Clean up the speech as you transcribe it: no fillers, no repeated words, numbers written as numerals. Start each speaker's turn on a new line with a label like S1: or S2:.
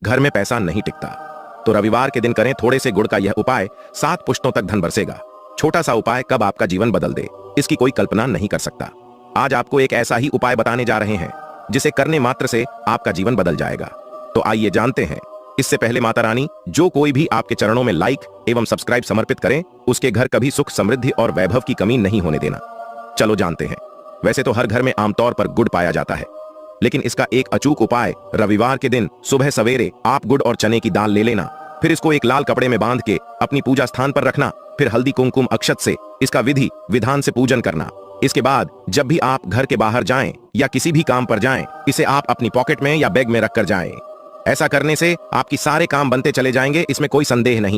S1: घर में पैसा नहीं टिकता, तो रविवार के दिन करें थोड़े से गुड़ का यह उपाय। 7 पुश्तों तक धन बरसेगा। छोटा सा उपाय कब आपका जीवन बदल दे, इसकी कोई कल्पना नहीं कर सकता। आज आपको एक ऐसा ही उपाय बताने जा रहे हैं जिसे करने मात्र से आपका जीवन बदल जाएगा। तो आइए जानते हैं। इससे पहले माता रानी जो कोई भी आपके चरणों में लाइक एवं सब्सक्राइब समर्पित करें, उसके घर कभी सुख समृद्धि और वैभव की कमी नहीं होने देना। चलो जानते हैं। वैसे तो हर घर में आमतौर पर गुड़ पाया जाता है, लेकिन इसका एक अचूक उपाय रविवार के दिन सुबह सवेरे आप गुड़ और चने की दाल ले लेना, फिर इसको एक लाल कपड़े में बांध के अपनी पूजा स्थान पर रखना, फिर हल्दी कुमकुम अक्षत से इसका विधि विधान से पूजन करना। इसके बाद जब भी आप घर के बाहर जाएं या किसी भी काम पर जाएं, इसे आप अपनी पॉकेट में या बैग में रखकर जाएं। ऐसा करने से आपकी सारे काम बनते चले जाएंगे, इसमें कोई संदेह नहीं।